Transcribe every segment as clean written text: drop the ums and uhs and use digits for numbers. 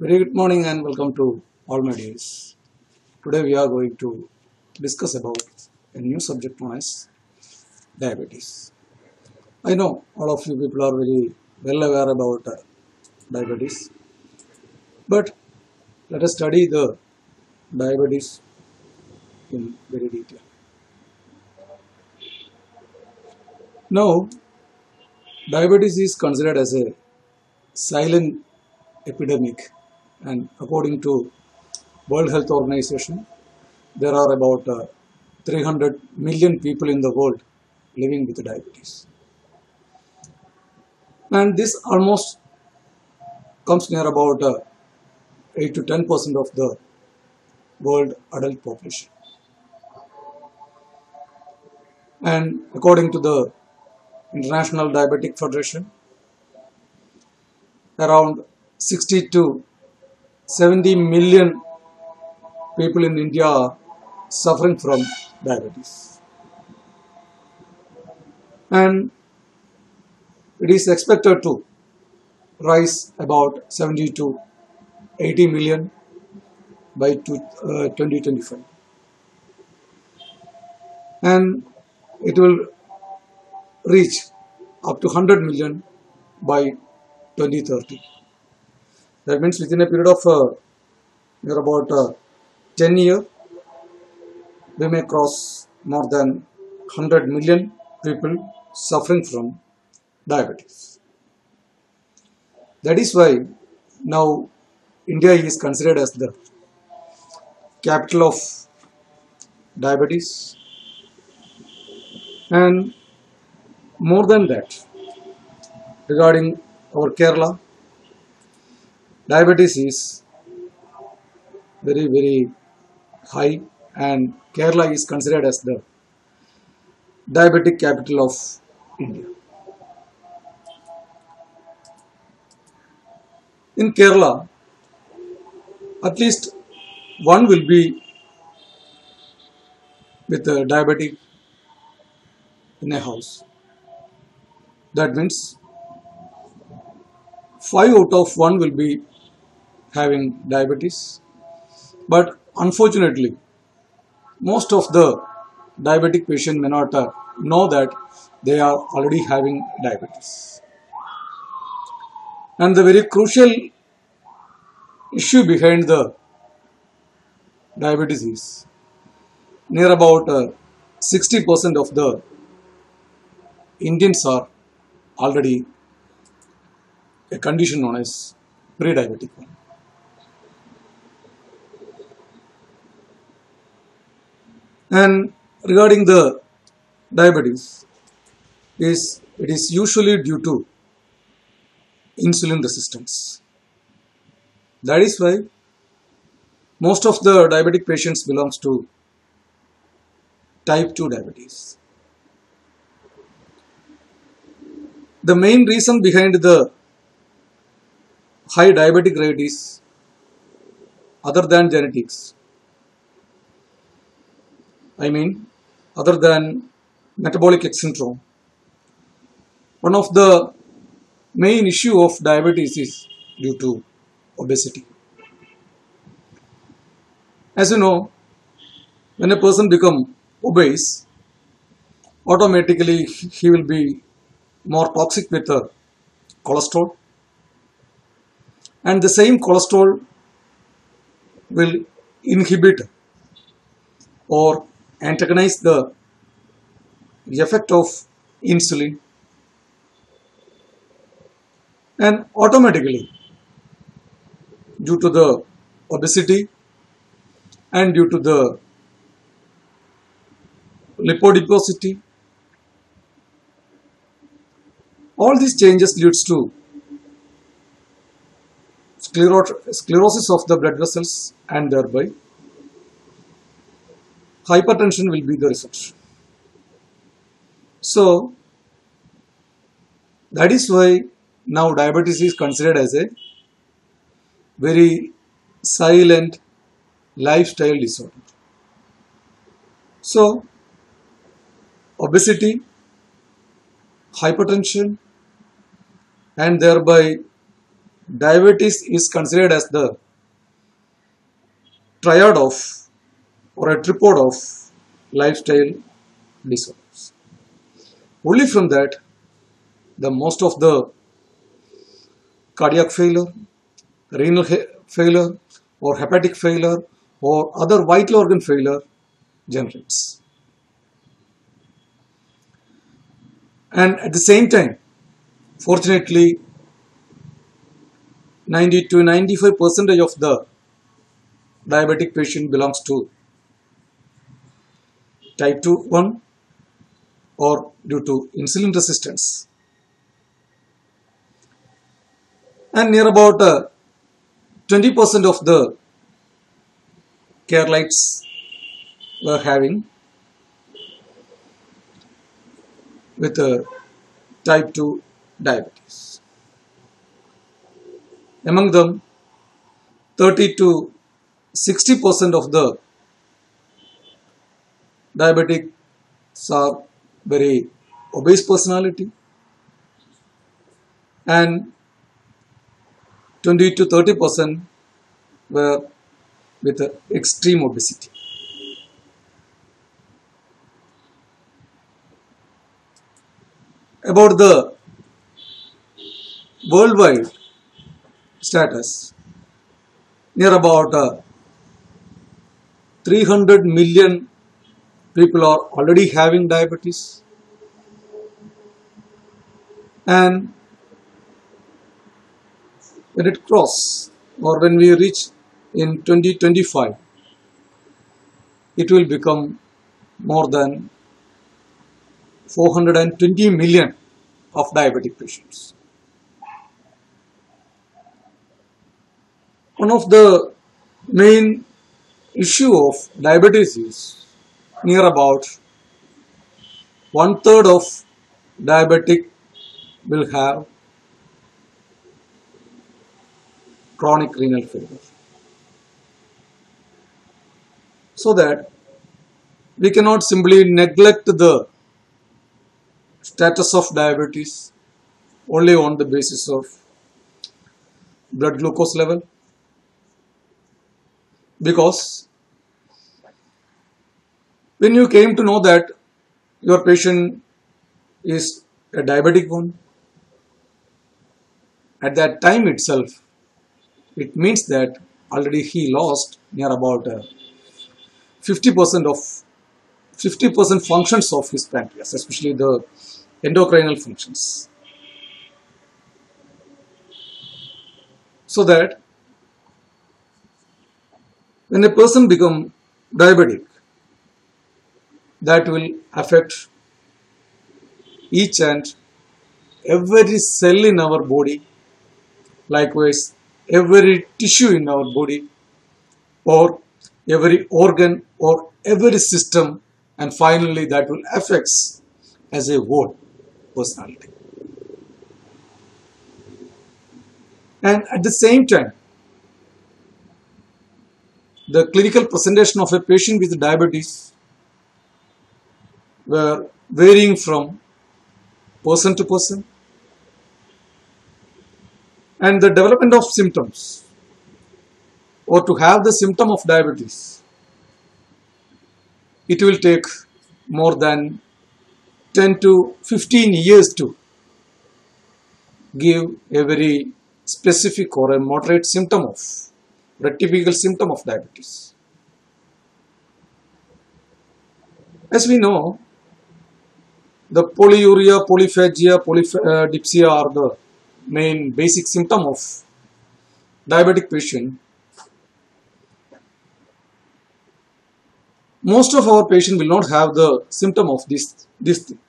Very good morning and welcome to all my days. Today we are going to discuss about a new subject known as diabetes. I know all of you people are very well aware about diabetes, but let us study the diabetes in very detail. Now, diabetes is considered as a silent epidemic, and according to World Health Organization, there are about 300 million people in the world living with diabetes. And this almost comes near about 8 to 10% of the world adult population. And according to the International Diabetic Federation, around 60 to 70 million people in India are suffering from diabetes. And it is expected to rise about 70 to 80 million by 2025. And it will reach up to 100 million by 2030. That means within a period of near about 10 years, we may cross more than 100 million people suffering from diabetes. That is why now India is considered as the capital of diabetes, and more than that, regarding our Kerala, diabetes is very high, and Kerala is considered as the diabetic capital of India. In Kerala, at least one will be with a diabetic in a house. That means 5 out of 1 will be having diabetes. But unfortunately, most of the diabetic patients may not know that they are already having diabetes. And the very crucial issue behind the diabetes is near about 60% of the Indians are already a condition known as pre-diabetic one. And regarding the diabetes, it is usually due to insulin resistance. That is why most of the diabetic patients belongs to type 2 diabetes. The main reason behind the high diabetic rate is other than genetics. I mean, other than metabolic X syndrome. One of the main issue of diabetes is due to obesity. As you know, when a person becomes obese, automatically he will be more toxic with the cholesterol, and the same cholesterol will inhibit or antagonize the effect of insulin, and automatically due to the obesity and due to the lipodiposity, all these changes leads to sclerosis of the blood vessels, and thereby hypertension will be the result. So that is why now diabetes is considered as a very silent lifestyle disorder. So obesity, hypertension, and thereby diabetes is considered as the triad of or a tripod of lifestyle disorders. Only from that, the most of the cardiac failure, renal failure, or hepatic failure, or other vital organ failure generates. And at the same time, fortunately, 90 to 95% of the diabetic patient belongs to type 2 1 or due to insulin resistance. And near about 20% of the Keralites were having with type 2 diabetes. Among them, 30 to 60% of the diabetics are very obese personality, and 20 to 30% were with extreme obesity. About the worldwide status, near about 300 million people are already having diabetes, and when it crosses or when we reach in 2025, it will become more than 420 million of diabetic patients. One of the main issue of diabetes is near about 1/3 of diabetic will have chronic renal failure. So that we cannot simply neglect the status of diabetes only on the basis of blood glucose level, because when you came to know that your patient is a diabetic one, at that time itself, it means that already he lost near about 50% functions of his pancreas, especially the endocrinal functions. So that when a person becomes diabetic, that will affect each and every cell in our body, likewise every tissue in our body, or every organ or every system, and finally that will affect as a whole personality. And at the same time, the clinical presentation of a patient with diabetes were varying from person to person, and the development of symptoms or to have the symptom of diabetes, it will take more than 10 to 15 years to give a very specific or a moderate symptom of, or a typical symptom of diabetes. As we know, the polyuria, polyphagia, polydipsia are the main basic symptom of diabetic patient. Most of our patients will not have the symptom of these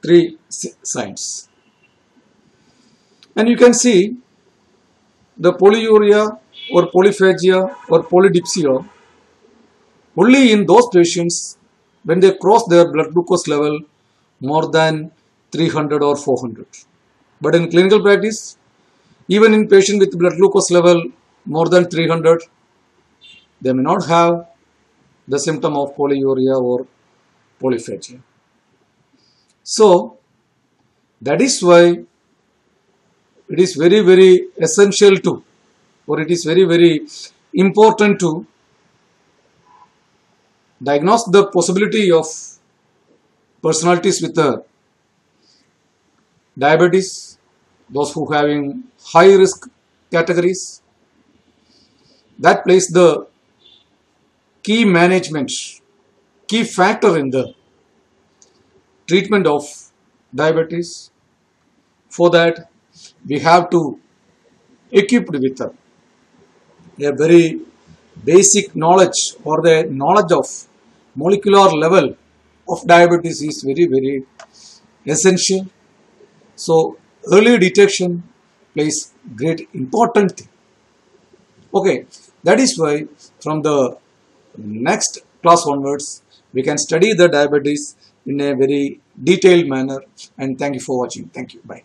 three signs. And you can see the polyuria or polyphagia or polydipsia only in those patients when they cross their blood glucose level more than 300 or 400. But in clinical practice, even in patients with blood glucose level more than 300, they may not have the symptom of polyuria or polyphagia. So that is why it is very, very essential to or it is very important to diagnose the possibility of personalities with diabetes, those who having high risk categories. That plays the key management, key factor in the treatment of diabetes. For that, we have to equipped with a very basic knowledge, or the knowledge of molecular level of diabetes is very essential. So early detection plays great important thing. Okay, that is why from the next class onwards we can study the diabetes in a very detailed manner. And thank you for watching. Thank you. Bye.